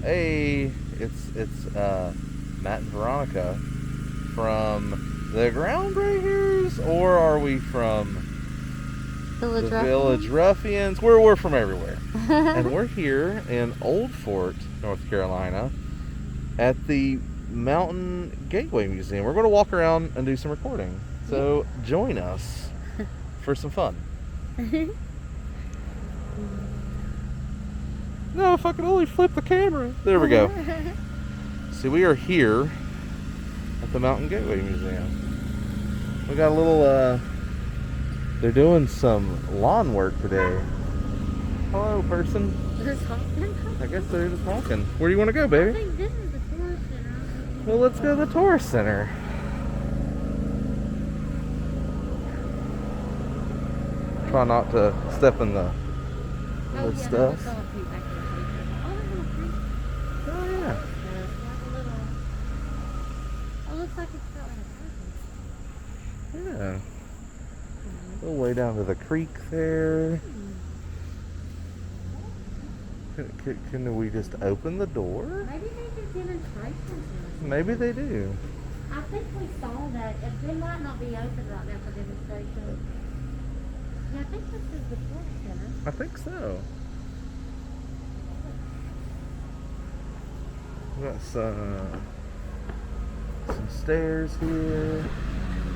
Hey, it's Matt and Veronica from the Groundbreakers, or are we from Village the Ruffians? Village Ruffians? We're from everywhere, and we're here in Old Fort, North Carolina, at the Mountain Gateway Museum. We're going to walk around and do some recording. So join us for some fun. No, if I could only flip the camera. There we go. See, we are here at the Mountain Gateway Museum. We got a little, they're doing some lawn work today. Hello, person. I guess they're just walking. Where do you want to go, I baby? think this is the tourist center. Well, let's go to the tourist center. Try not to step in the stuff. Oh, yeah. Oh, looks like it's got like a Yeah. A little way down to the creek there. Can we just open the door? Maybe they do demonstrations. Maybe they do. I think we saw that. They might not be open right now for demonstrations. Yeah, I think this is the tourist center. I think so. We got some stairs here.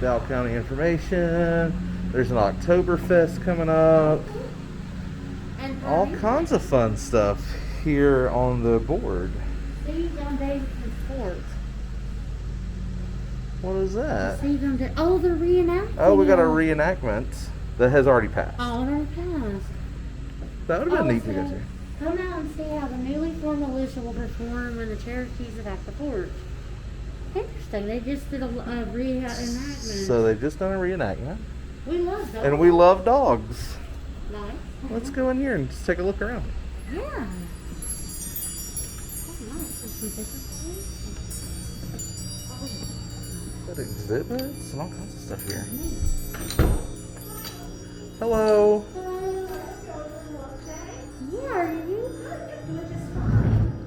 Dow County information. There's an Oktoberfest coming up. And All kinds of fun stuff here on the board. Steve on Davidson Sports. What is that? Steve on oh, they're reenacting. Oh, we got a it. reenactment that has already passed. Oh, they're passed. That would have been neat to go So, to. come out and see how the newly formed militia will perform when the Cherokees attack the fort. Interesting. They just did a reenactment. So they've just done a reenactment. We love dogs. And we love dogs. Nice. Let's go in here and just take a look around. Yeah. Oh, nice. There's some pictures. Got exhibits and all kinds of stuff here. Oh, Hello. yeah, are you?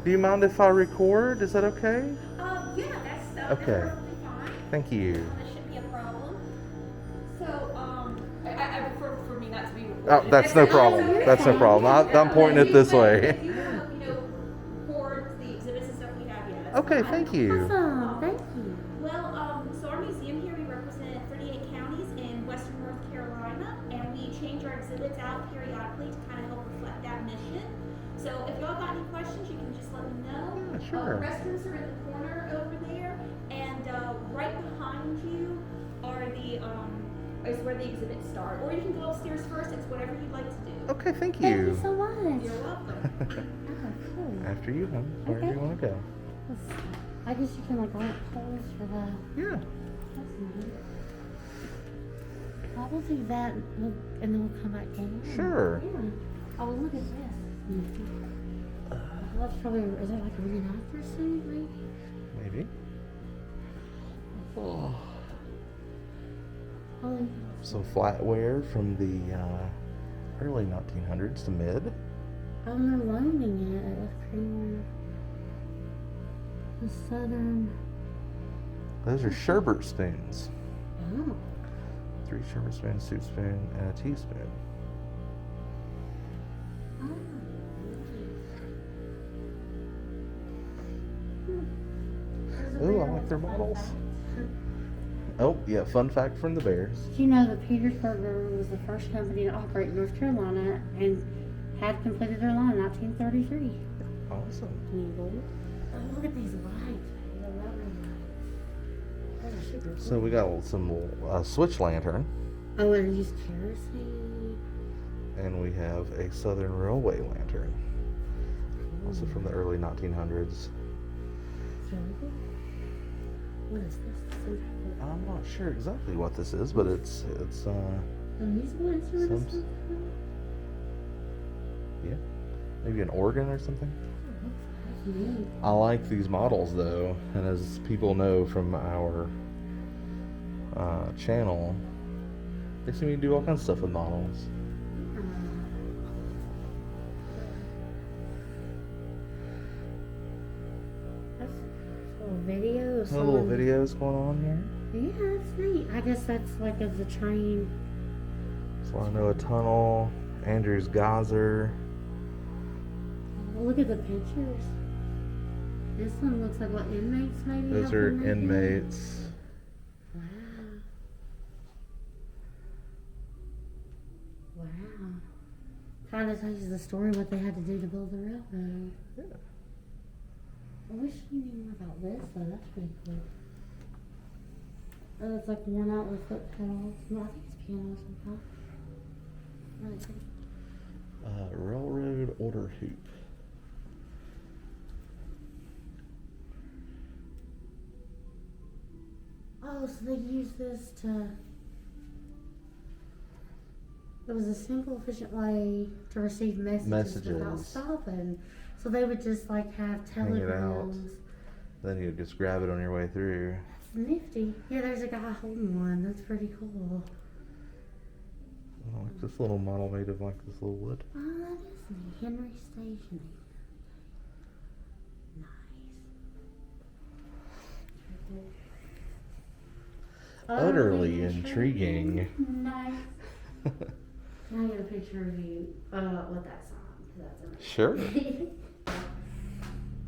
Do you mind if I record? Is that okay? Yeah, that's Okay. perfectly fine. Thank you. That shouldn't be a problem. So, I prefer for me not to be recorded. Oh, that's no problem. you're That's no fine. problem. I'm pointing it this way. If you want to, record the exhibits and stuff we have, yeah, that's Okay, fine. thank you. Awesome. Thank you. Well, so our museum here, we represent 38 counties in western North Carolina, and we change our exhibits out periodically to kind of help reflect that mission. So if y'all got any questions, you can just let me know. Yeah, sure. Restrooms are in the corner over there, and right behind you are is where the exhibits start. Or you can go upstairs first. It's whatever you'd like to do. Okay, thank Thank you you. so much. You're welcome. Oh, cool. After you, hon. Where do you Okay. want to go? I guess you can like light poles for the. Yeah. That's neat. I will do that and then we'll come back down. Sure. Yeah. Oh, look at this. That's probably, is that like a reenactor suit maybe? Maybe. Oh. Oh, Some flatware from the early 1900s to mid. they're loaning it with creamer. The southern. Those are sherbet spoons. Oh. 3 sherbet spoons, soup spoon, and a teaspoon. Ooh, I like their models. Oh, yeah, fun fact from the Bears. Did you know that Petersburg Railroad was the first company to operate in North Carolina and had completed their line in 1933? Awesome. Can you believe it? Oh, look at these lights. The railroad lights. Those are super So cool. we got some switch lantern, Oh, and use kerosene. and we have a Southern Railway lantern, also from the early 1900s. It's really cool. What is this? Some type I'm not sure exactly what this is, but it's of a musical instrument or Some- something? yeah, maybe an organ or something. That's neat. I like these models though, and as people know from our channel, they seem to do all kinds of stuff with models. little video of Little someone- videos going on here. Yeah, that's neat. I guess that's like of the train. So I know a tunnel. Andrews Geyser. Oh, look at the pictures. This one looks like what inmates maybe. Those have are been making? inmates. Wow. Wow. Kind of tells you the story what they had to do to build the railroad. Yeah. I wish you knew more about this though. That's pretty cool. Oh, it's like worn out with foot pedals. No, I think it's piano somehow. Really pretty. Railroad order hoop. Oh, so they use this to. It was a simple, efficient way to receive messages without Messages. stopping. So they would just like have Hang it out. telegrams. Then you just grab it on your way through. That's nifty. Yeah, there's a guy holding one. That's pretty cool. Oh, like this little model made of like this little wood. Oh, that is neat. Henry Stationing. Nice. Utterly intriguing. Nice. Can I get a picture of you with that song? 'Cause that's amazing. Sure.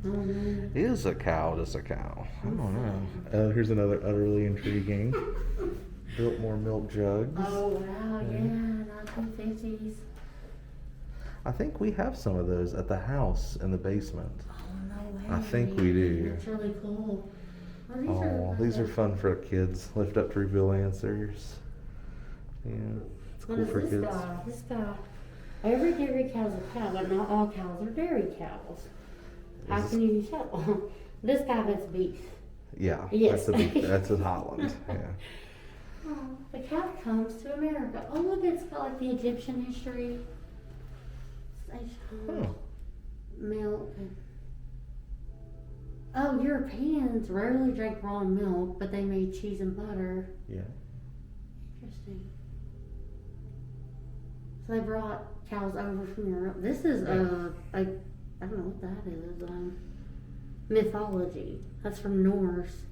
Oh, man. Is a cow just a cow? I don't know. Here's another utterly intriguing. Biltmore milk jugs. Oh, wow, yeah, 1950s. I think we have some of those at the house in the basement. Oh, no way. I think we do. That's really cool. Oh, these are fun for kids. Lift up to reveal answers. Yeah, it's What cool is for this kids. guy? This guy. Every dairy cow's a cow, but not all cows are dairy cows. How Is can you tell? This guy that's beef. Yeah, Yes. that's in Holland. Yeah. Oh, the cow comes to America. Oh, look, it's got like the Egyptian history. Huh. Milk. Oh, Europeans rarely drank raw milk, but they made cheese and butter. Yeah. Interesting. So they brought cows over from Europe. This is I don't know what that is. Mythology. That's from Norse.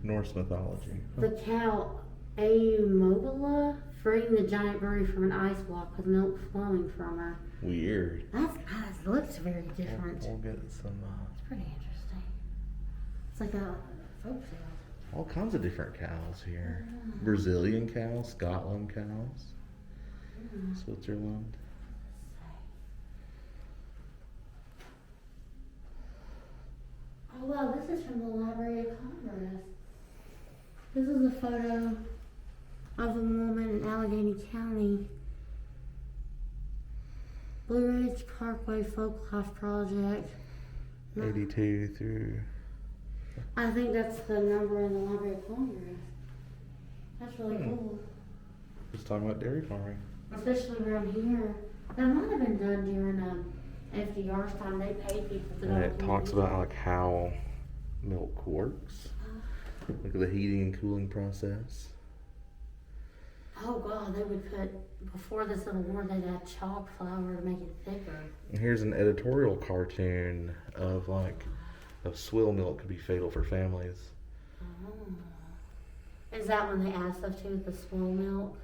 Norse mythology. Huh. The cow Aumobila freeing the giant brewery from an ice block with milk flowing from her. Weird. That looks very different. We'll get some It's pretty interesting. It's like a folk tale. all kinds of different cows here. Brazilian cows, Scotland cows, Switzerland. Oh wow, this is from the Library of Congress. This is a photo of a woman in Allegheny County. Blue Ridge Parkway Folklife Project. 82 through. I think that's the number in the Library of Congress. That's really cool. Just talking about dairy farming. Especially around here. That might have been done during FDR's time. They paid people to go. And it talks about like how milk works. Look at the heating and cooling process. Oh god, they would put, before the Civil War, they'd add chalk flour to make it thicker. And here's an editorial cartoon of like a swill milk could be fatal for families. Oh. Is that when they add stuff to with the swill milk?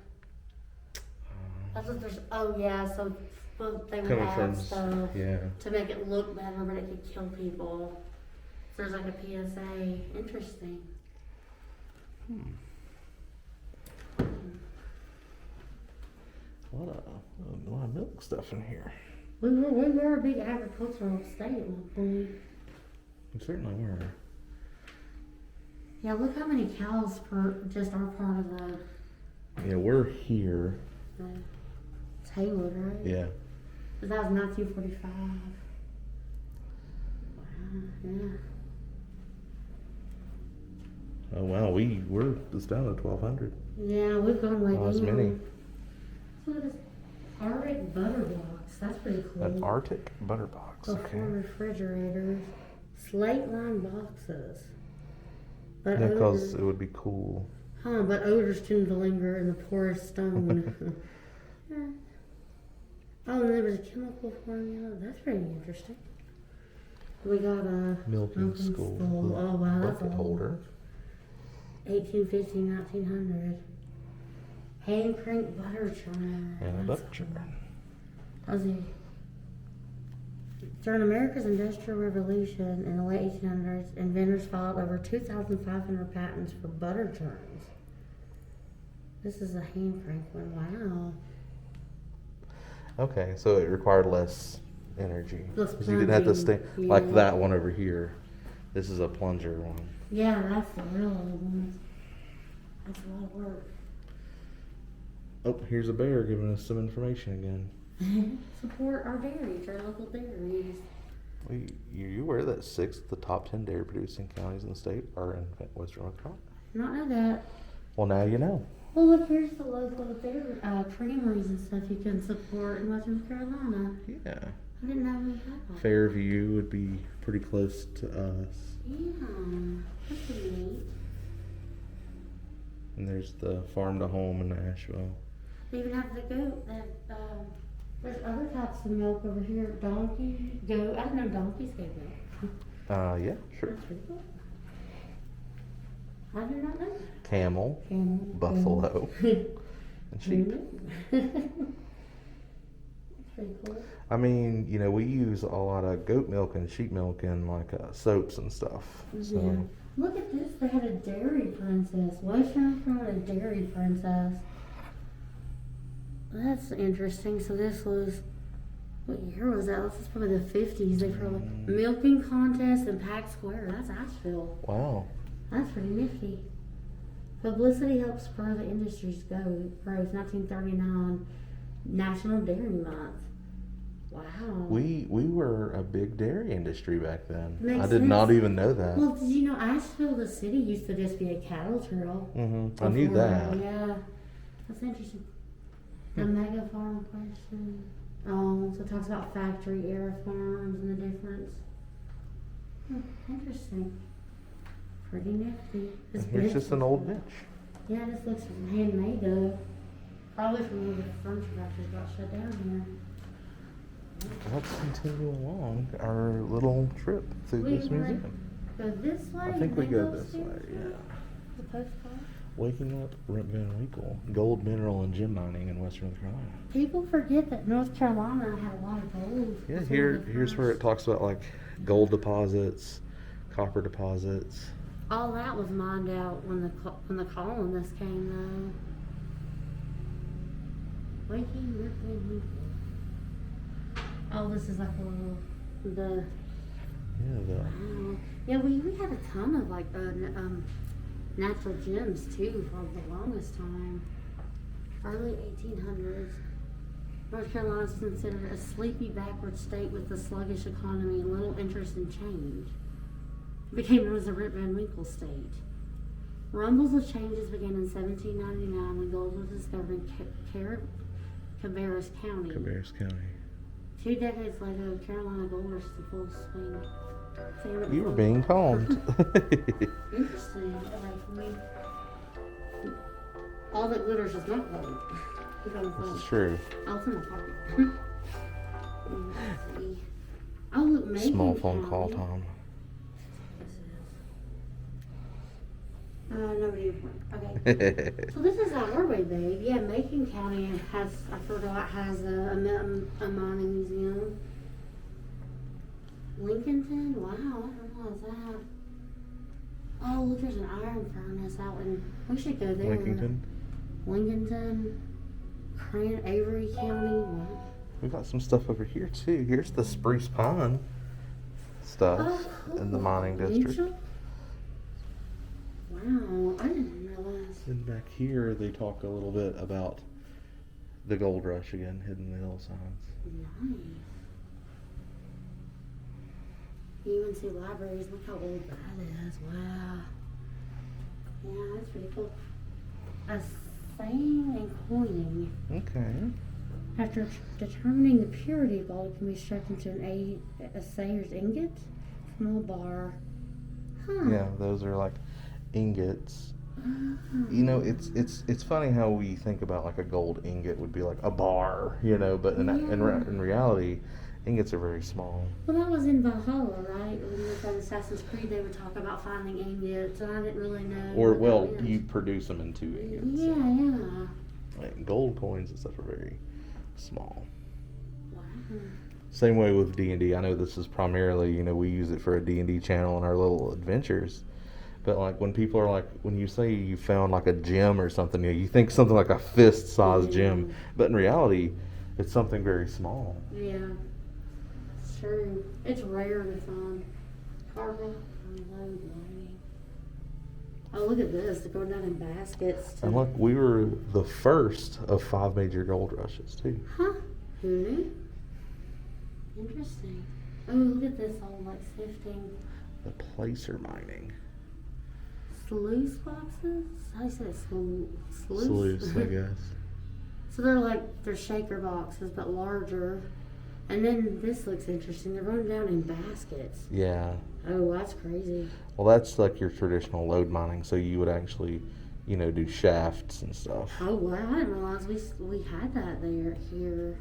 That's what there's, oh yeah, so well, they would Coming add from stuff yeah. to make it look better, but it could kill people. So there's like a PSA. Interesting. A lot of milk stuff in here. We were a big agricultural state at one point. We certainly were. Yeah, look how many cows per just our part of the We're here. Haywood, right? Yeah. That was 1945. Wow, yeah. Oh wow, we're just down to 1,200. Yeah, we've gone way Not as down. many. So it is Arctic butter box. That's pretty cool. An Arctic butter box. Before Okay. refrigerators. Slate line boxes. But Yeah, because odors, it would be cool. but odors tend to linger in the porous stone. Yeah. Oh, and there was a chemical formula. That's pretty interesting. We got a Milking school. Oh wow, that's Bucket old. holder. 1850, 1900. Hand crank butter churner. And a That's butter churner. cool. During America's Industrial Revolution in the late 1800s, inventors filed over 2,500 patents for butter churns. This is a hand crank one. Wow. Okay, so it required less energy. Less 'Cause you didn't have to stay plunging, like yeah. that one over here. This is a plunger one. Yeah, that's the real old one. That's a lot of work. Oh, here's a bear giving us some information again. Support our dairies, our local dairies. Wait, you aware that 6 of the top 10 dairy producing counties in the state are in Western North Carolina? Not know that. Well, now you know. Well, look, here's the local dairy, creameries and stuff you can support in Western Carolina. Yeah. I didn't know we had that. Fairview would be pretty close to us. Yeah, that's pretty neat. And there's the farm to home in Nashville. They even have the goat that, there's other types of milk over here. Donkey, goat. I didn't know donkeys gave milk. Yeah, sure. That's pretty cool. I did not know. Camel, Camel. buffalo, and sheep. That's pretty cool. I mean, you know, we use a lot of goat milk and sheep milk in like soaps and stuff. So Yeah. Look at this. They had a dairy princess. Western Carolina dairy princess. That's interesting. So this was, what year was that? This is probably the 50s. They probably milking contest in Pack Square. That's Asheville. wow. That's pretty nifty. Publicity helps spur the industry's growth. 1939 National Dairy Month. Wow. We were a big dairy industry back then. Makes I did not sense. even know that. Well, did you know Asheville, the city, used to just be a cattle trail? I knew Before, that. Yeah. That's interesting. The mega farm question. So it talks about factory era farms and the difference. Interesting. Pretty nifty. This And here's bench just an is old cool. bench. Yeah, this looks handmade though. Probably from when the furniture factory got shut down here. Let's continue along our little trip through We this went- museum. Go this way. I think and we then go this way, upstairs? yeah. The postcard. Waking up Rip Van Winkle, gold, mineral, and gem mining in Western North Carolina. People forget that North Carolina had a lot of gold. Yeah, before here's the where it first- talks about like gold deposits, copper deposits. All that was mined out when the colonists came though. Waking Rip Van Winkle. Oh, this is like a little Yeah, wow. Yeah, we had a ton of like natural gems too for the longest time. Early 1800s. North Carolina is considered a sleepy, backward state with a sluggish economy and little interest in change. It became known as the Rip Van Winkle state. Rumbles of changes began in 1799 when gold was discovered in Cabarrus County. Cabarrus County. 2 decades later, Carolina gold rush is in full swing. You were being calmed. Interesting. Like, I mean, all that glitters is not gold. You got This phone. is true. Oh, it's in my pocket. Let's see. Oh, look, Macon Small phone County. call, Tom. This is. Nobody. Okay. So this is our way, babe. Yeah, Macon County has, I forgot, has a mining museum. Lincolnton? Wow, I didn't realize that. Oh, look, there's an iron furnace out in, we should go there. Lincolnton. Lincolnton, Avery County. Wow. We got some stuff over here too. Here's the Spruce Pine stuff Oh, in the cool. mining district. Angel? Wow, I didn't realize. And back here, they talk a little bit about the gold rush again, hidden in the hillsides. Nice. UNC libraries, look how old that is. Wow. Yeah, that's pretty cool. Assaying and coining. Okay. After determining the purity of gold, it can be struck into an assayer's ingot, small bar. Huh. Yeah, those are like ingots. Oh. You know, it's funny how we think about like a gold ingot would be like a bar, you know, but in reality, Ingots are very small. Well, that was in Valhalla, right? When we were on Assassin's Creed, they would talk about finding ingots, and I didn't really know. Or, what well, that is. you produce them into ingots. Yeah. Like gold coins and stuff are very small. Wow. Same way with D&D. I know this is primarily, we use it for a D&D channel and our little adventures. But like when people are like, when you say you found like a gem or something, you think something like a fist-sized gem. But in reality, it's something very small. Yeah. It's true. It's rare to find. Cargo unload loading. Oh, look at this. They're going down in baskets. And look, we were the first of 5 major gold rushes too. Huh? Who knew? Interesting. Oh, look at this all like sifting. The placer mining. Sluice boxes? How do you say it? Sluice? Sluice, I guess. So they're shaker boxes, but larger. And then this looks interesting. They're going down in baskets. Yeah. Oh, that's crazy. Well, that's like your traditional load mining. So you would actually, do shafts and stuff. Oh, wow. I didn't realize we had that here.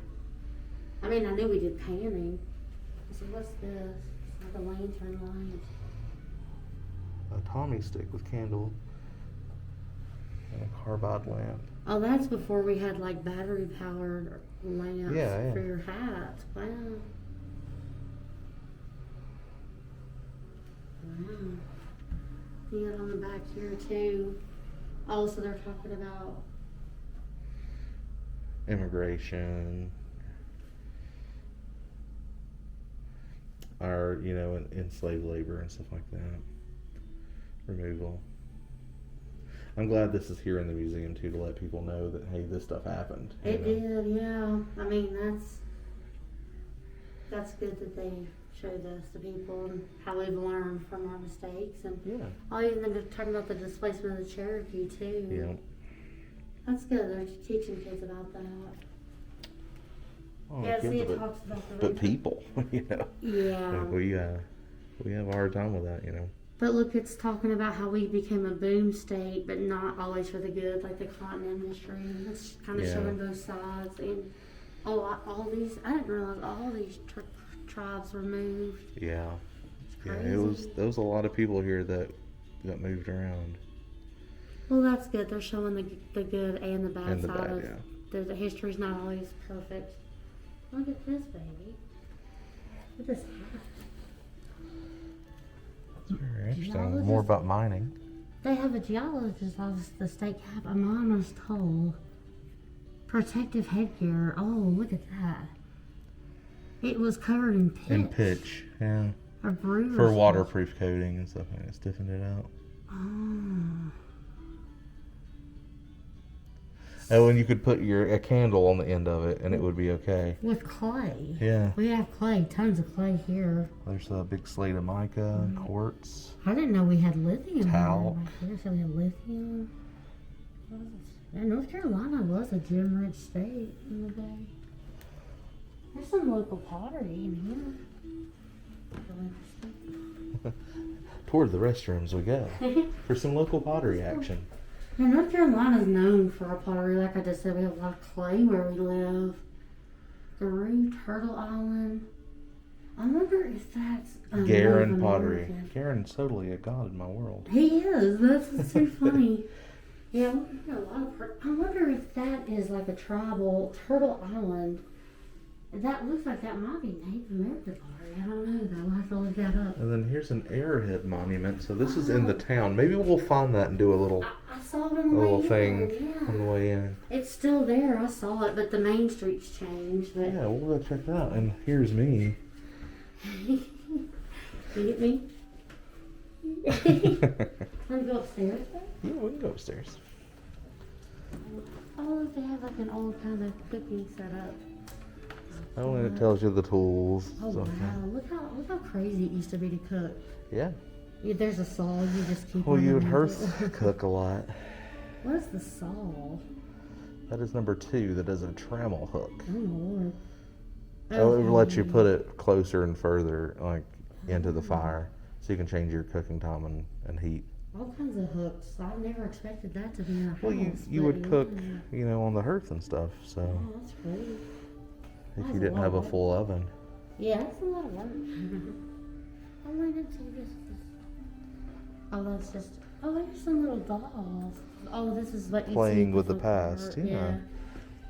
I mean, I knew we did panning. So what's this? It's like a lantern light. A Tommy stick with candle and a carbide lamp. Oh, that's before we had like battery powered lamps Yeah. for your hats. Wow. Wow. You got on the back here too. Oh, so they're talking about Immigration. Our, enslaved labor and stuff like that. Removal. I'm glad this is here in the museum too, to let people know that, hey, this stuff happened. it did, yeah. I mean, that's good that they show this to people and how we've learned from our mistakes. And Yeah. even they're talking about the displacement of the Cherokee too. Yeah. That's good. They're teaching kids about that. Oh, Yeah, kids, see, it talks about the but race. people, Yeah. Like we have a hard time with that, But look, it's talking about how we became a boom state, but not always for the good, like the cotton industry. And it's kind of Yeah. showing both sides. And all these, I didn't realize all these tribes were moved. Yeah. It's Yeah, crazy. there was a lot of people here that got moved around. Well, that's good. They're showing the good and the bad And the side bad, of yeah. the history's not always perfect. Look at this baby. Look at this hat. That's very interesting. Geologist- More about mining. They have a geologist office at the state cap. A miner's toll. Protective headgear. Oh, look at that. It was covered in pitch. And pitch, yeah. A brewer's For toll. waterproof coating and stuff like that. Stiffened it out. Oh. Oh, and you could put a candle on the end of it and it would be okay. With clay. Yeah. We have clay. Tons of clay here. There's a big slate of mica, quartz. I didn't know we had lithium. Talc. Here, so we have lithium. Yeah, North Carolina was a gem-rich state in the day. There's some local pottery in here. Real Toward the restrooms we go interesting. for some local pottery action. Yeah, North Carolina's known for our pottery. Like I just said, we have a lot of clay where we live. Garou, Turtle Island. I wonder if that's Garen pottery. American. Garen's totally a god in my world. He is. That's so funny. Yeah, we got a lot of. I wonder if that is like a tribal Turtle Island. That looks like that might be Native American pottery. I don't know though. We'll have to look that up. And then here's an arrowhead monument. So this is in the town. Maybe we'll find that and do a little I saw it on the way in. thing Yeah. on the way in. It's still there. I saw it, but the main street's changed. But Yeah, we'll go check that out. And here's me. you get me? Let me go upstairs. Yeah, we can go upstairs. Oh, look, they have like an old kind of cooking setup. Oh, and it tells you the tools. Oh stuff. wow! Look how crazy it used to be to cook. Yeah. Yeah, there's a saw. You just keep. Well, on you would the hearse handle. cook a lot. What is the saw? That is number 2. That is a trammel hook. Oh Lord. Oh, it would let you put it closer and further, like into the fire, so you can change your cooking time and heat. All kinds of hooks. I never expected that to be in a house. Well, you but would cook, yeah. on the hearth and stuff. So Oh, that's great. if That's you didn't have a lot. full oven, Yeah, that's a lot of work. Oh, I didn't see this. Oh, that's just. Oh, there's some little dolls. Oh, this is what you Playing see with the folk past, art, yeah.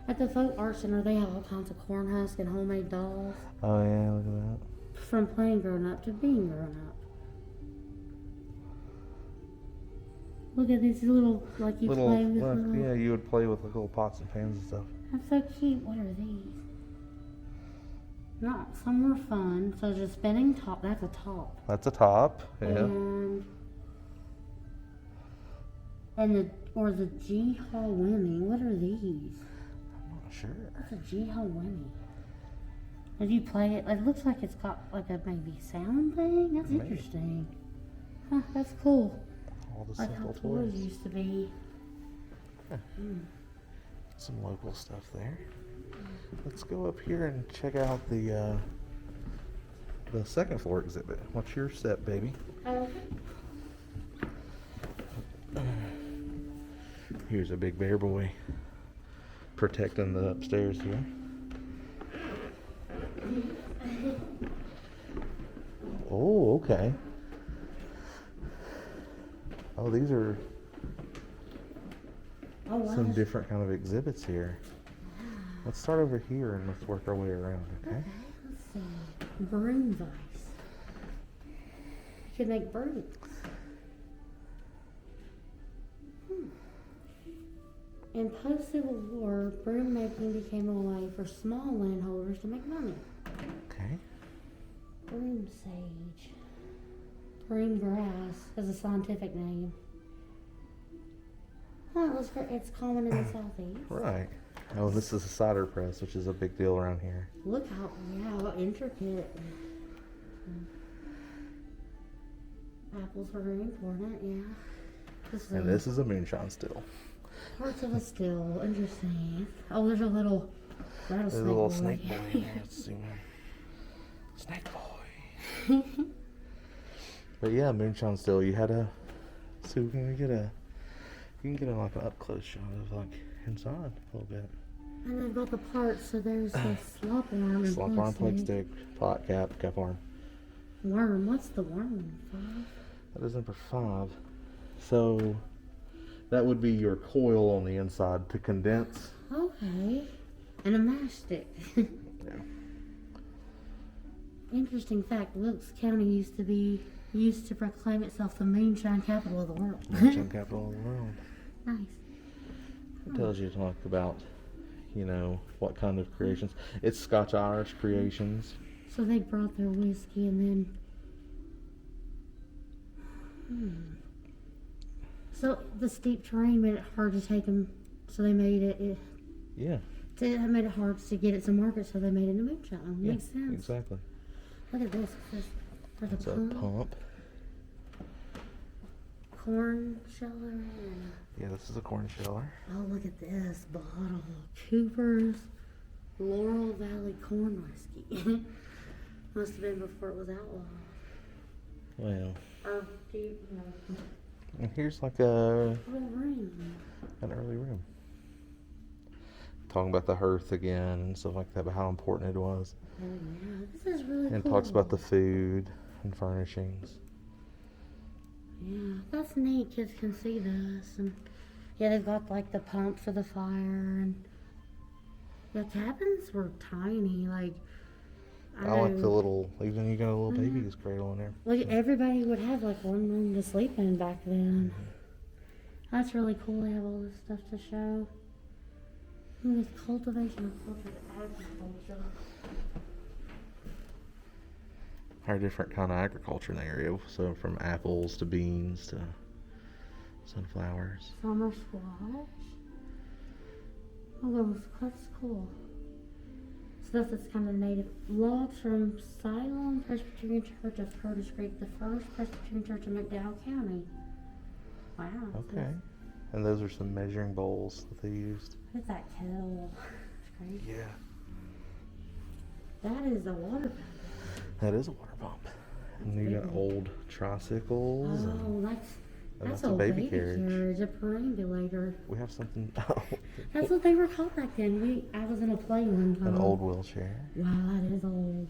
At the folk art center, they have all kinds of corn husk and homemade dolls. Oh yeah, look at that. From playing grown up to being grown up. Look at these little, like you Little, play with look, little. yeah, you would play with like little pots and pans and stuff. That's so cute. What are these? No, some were fun. So there's a spinning top. That's a top. That's a top. Yeah. And the G Hall Winnie. What are these? I'm not sure. What's a G Hall Winnie? If you play it, it looks like it's got like a maybe sound thing. That's Maybe. interesting. Huh, that's cool. All the Like how simple toys toys. used to be. Some local stuff there. Let's go up here and check out the second floor exhibit. What's your step, baby? Oh, Here's a big bear boy protecting the upstairs here. Oh, okay. Oh, these are oh wow. some different kind of exhibits here. Let's start over here and let's work our way around, okay? Let's see. Broom vice. You could make brooms. In post-Civil War, broom making became a way for small landholders to make money. Okay. Broom sage. Broom grass is a scientific name. Oh, it's common in the southeast. Right. Oh, this is a cider press, which is a big deal around here. Look how intricate. Apples are very important, yeah. And this is a moonshine still. Parts of a still, interesting. Oh, there's a little rattlesnake. There's a little boy. snake boy. Let's see, man. Snake boy. But yeah, moonshine still. You had a. So we can get a. You can get a, like an up close shot of like inside a little bit. And they've got the parts, so there's the slop worm and Slop arm, plug stick, pot cap, cap arm. Worm, what's the worm? 5? That is number 5. So that would be your coil on the inside to condense. Okay. And a matchstick. Yeah. Interesting fact, Wilkes County used to proclaim itself the moonshine capital of the world. Moonshine capital of the world. Nice. It tells you to talk about, you know, what kind of creations. It's Scotch-Irish creations. So they brought their whiskey and then. So the steep terrain made it hard to take them. So they made it Yeah. it made it hard to get it to market. So they made it into moonshine. Yeah, Makes sense. exactly. Look at this. There's It's a a pump, pump. corn sheller. And, Yeah, this is a corn sheller. oh, look at this bottle. Cooper's Laurel Valley Corn Whiskey. Must have been before it was outlawed. Well, Or do you know? and here's like a Little room. an early room. Talking about the hearth again and stuff like that, but how important it was. Oh yeah, this is really And cool. talks about the food and furnishings. Yeah, that's neat. Kids can see this, and yeah, they've got like the pump for the fire, and the cabins were tiny. Like I like the know- little, even you got a little baby's cradle in there. Like everybody would have like one room to sleep in back then. That's really cool. They have all this stuff to show. And this cultivation of agriculture. Our different kind of agriculture in the area. So from apples to beans to sunflowers. Summer squash. Oh, that's cool. Stuff that's kind of native. Logs from Siloam Presbyterian Church of Curtis Creek, the first Presbyterian church in McDowell County. Wow. Okay. And those are some measuring bowls that they used. Look at that kettle. It's crazy. Yeah. That is a water pump. That is a water pump. And you got old tricycles. Oh, And that's a a baby carriage. a perambulator. We have something. That's what they were called back then. I was in a play one time. An old wheelchair. Wow, that is old.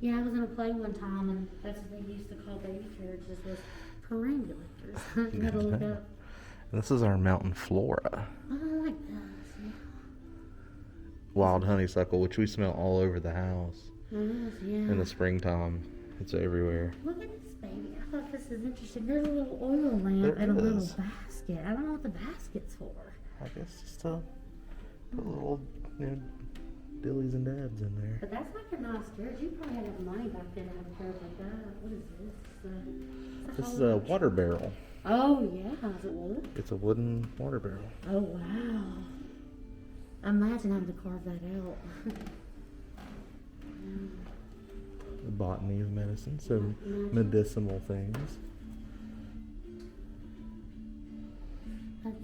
Yeah, I was in a play one time, and that's what they used to call baby carriages, was perambulators. You had to look up. This is our mountain flora. Oh, I like those. Yeah. Wild honeysuckle, which we smell all over the house. Those, yeah. In the springtime, it's everywhere. Look at this baby. I thought this is interesting. There's a little oil lamp There and a little is. basket. I don't know what the basket's for. I guess just to put little, dillies and dabs in there. But that's like a nice church. You probably had enough money back then to have a church like that. What is this? This is a water barrel. Oh, yeah. Is it wood? It's a wooden water barrel. Oh, wow. Imagine having to carve that out. The botany of medicine, so medicinal things.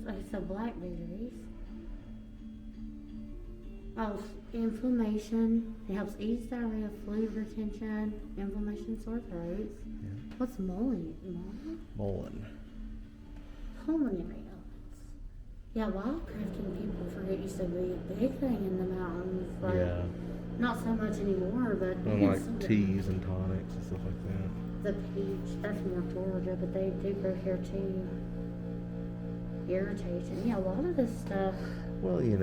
That's so blackberries. Oh, inflammation. It helps ease diarrhea, fluid retention, inflammation, sore throats. Yeah. What's mullein? Mullein. Pulmonary ailments. Yeah, wildcrafting, people forget, used to be a big thing in the mountains. Like, Yeah. not so much anymore, but And it's like teas and tonics and stuff like that. the peach, that's more Georgia, but they do grow here too. Irritation. Yeah, a lot of this stuff. Well, you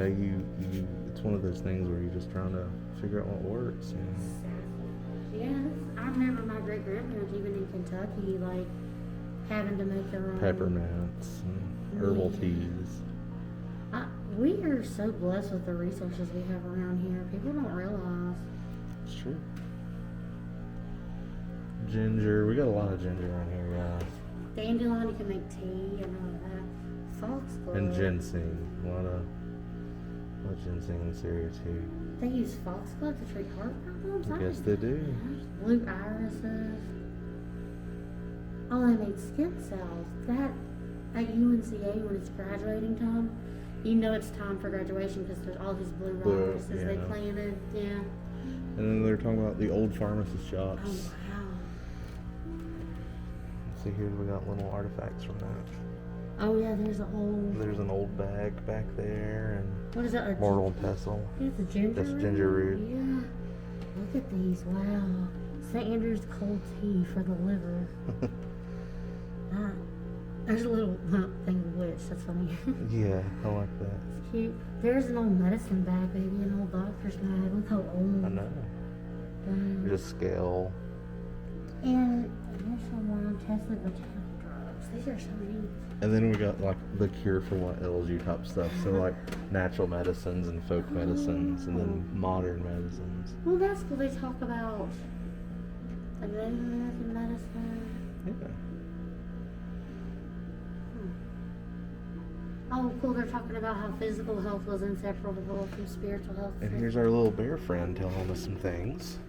it's one of those things where you're just trying to figure out what works. Yeah, I remember my great grandparents, even in Kentucky, like having to make their own Peppermints and herbal Yeah. teas. We are so blessed with the resources we have around here. People don't realize. It's true. Ginger, we got a lot of ginger around here, guys. Dandelion, you can make tea and all that. Foxglove. And ginseng, a lot of ginseng in this area too. They use foxglove to treat heart problems. I guess they do. Blue irises. Oh, they made skin cells. That at UNCA when it's graduating time, you know it's time for graduation because there's all these blue irises they yeah. planted. Yeah. And then they're talking about the old pharmacist shops. Oh wow. Let's see here, we got little artifacts from that. Oh yeah, there's a whole. There's an old bag back there and What is that? A more old pestle. It's a ginger That's root. ginger root. Yeah. Look at these. Wow. St. Andrew's cold tea for the liver. There's a little thing of witch. That's funny. Yeah, I like that. It's cute. There's an old medicine bag, baby. An old doctor's bag. Look how old. I know. Wow. Just scale. And initial one tested botanical drugs. These are so neat. And then we got like the cure for what ails you type stuff. So like natural medicines and folk medicines and then modern medicines. Well, that's cool. They talk about like Native American medicine. Yeah. Oh, cool. They're talking about how physical health was inseparable from spiritual health. And here's our little bear friend telling us some things.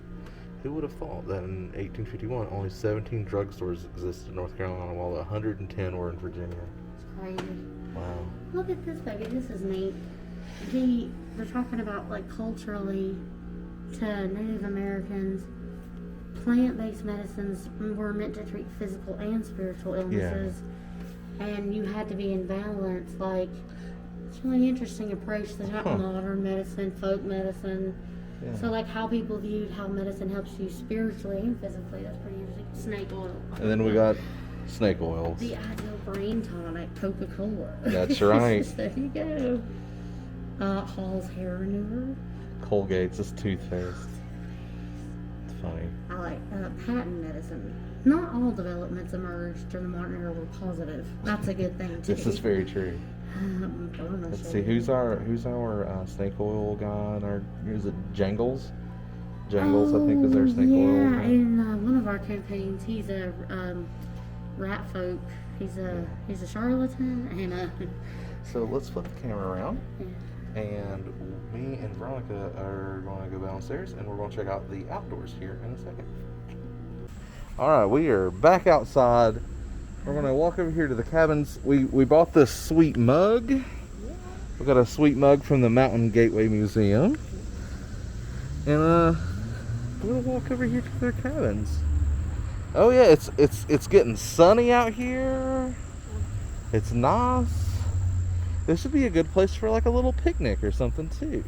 Who would have thought that in 1851 only 17 drugstores existed in North Carolina while 110 were in Virginia? It's crazy. Wow. Look at this, baby. This is neat. They're talking about like culturally to Native Americans, plant-based medicines were meant to treat physical and spiritual illnesses, and you had to be in balance. Like, it's a really interesting approach to modern medicine, folk medicine. Yeah. So, like, how people viewed how medicine helps you spiritually and physically. That's pretty interesting. Snake oil. And then we got snake oils. The ideal brain tonic, Coca-Cola. That's right. There you go. Hall's hair remover. Colgate's is toothpaste. It's funny. I like patent medicine. Not all developments emerged during the modern era were positive. That's a good thing too. This is very true. Let's see, who's our snake oil guy? And our is it Jangles? Jangles, I think, is our snake oil. Yeah, guy. in one of our campaigns, he's a rat folk. He's a charlatan and a. So let's flip the camera around, Yeah. and me and Veronica are going to go downstairs, and we're going to check out the outdoors here in a second. All right, we are back outside. We're going to walk over here to the cabins. We bought this sweet mug. We got a sweet mug from the Mountain Gateway Museum, and we're going to walk over here to their cabins. Oh yeah, it's getting sunny out here. It's nice. This would be a good place for like a little picnic or something too.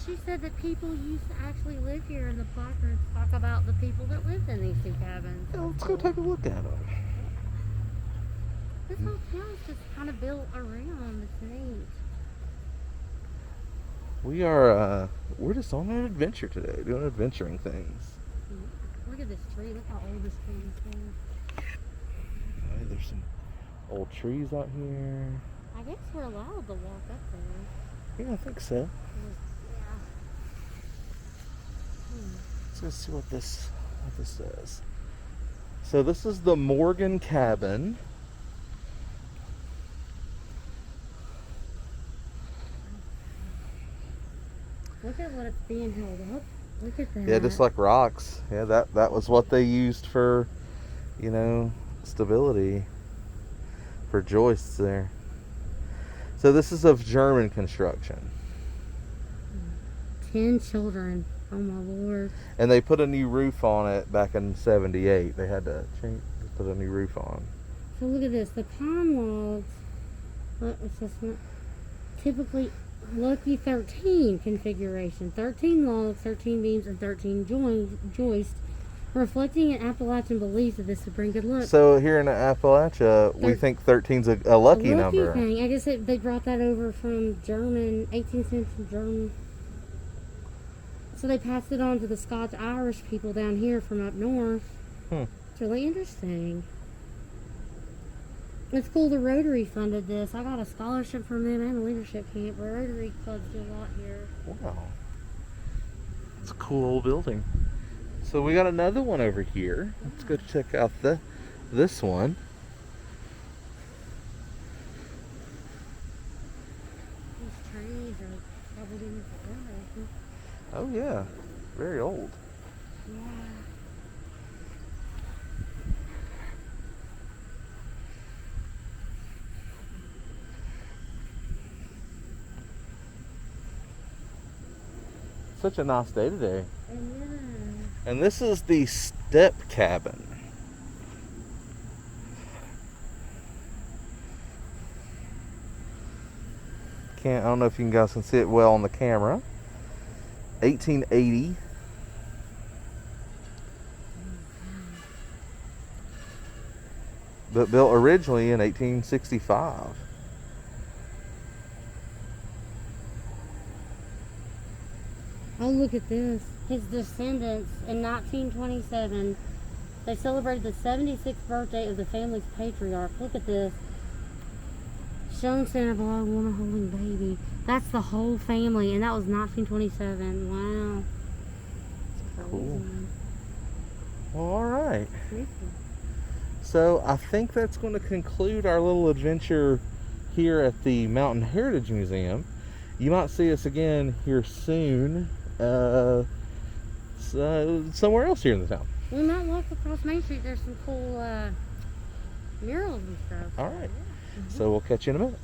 she said that people used to actually live here, and the placards talk about the people that lived in these two cabins. Yeah, let's go take a look at them. This whole town's just kind of built around. It's neat. We're just on an adventure today, doing adventuring things. Look at this tree. Look how old this tree is. Okay, there's some old trees out here. I guess we're allowed to walk up there. Yeah, I think so. Yeah. Let's go see what this says. So this is the Morgan cabin. Look at what it's being held up. Look at that. Yeah, just like rocks. Yeah, that was what they used for, stability for joists there. So this is of German construction. 10 children. Oh my lord. And they put a new roof on it back in '78. They had to put a new roof on. So look at this. The pine logs. It's just not typically Lucky 13 configuration. 13 logs, 13 beams, and 13 joists, reflecting an Appalachian belief that this would bring good luck. So here in Appalachia, we think 13's a lucky number. Thing. I guess they brought that over from German, 18th century German. So they passed it on to the Scotch-Irish people down here from up north. It's really interesting. It's cool the Rotary funded this. I got a scholarship from them and a leadership camp. The Rotary clubs do a lot here. Wow. It's a cool old building. So we got another one over here. Let's go check out this one. These trees are probably in the Oh yeah, very old. Yeah. Such a nice day today. And And this is the step cabin. I don't know if you guys can see it well on the camera. 1880. But built originally in 1865. oh, look at this. His descendants in 1927, they celebrated the 76th birthday of the family's patriarch. Look at this. Shown Santa Claus, woman holding baby. That's the whole family, and that was 1927. Wow. It's Cool. crazy. Well, all right. Creepy. So I think that's going to conclude our little adventure here at the Mountain Heritage Museum. You might see us again here soon, somewhere else here in the town. We might walk across Main Street. There's some cool murals and stuff. All right. So we'll catch you in a minute.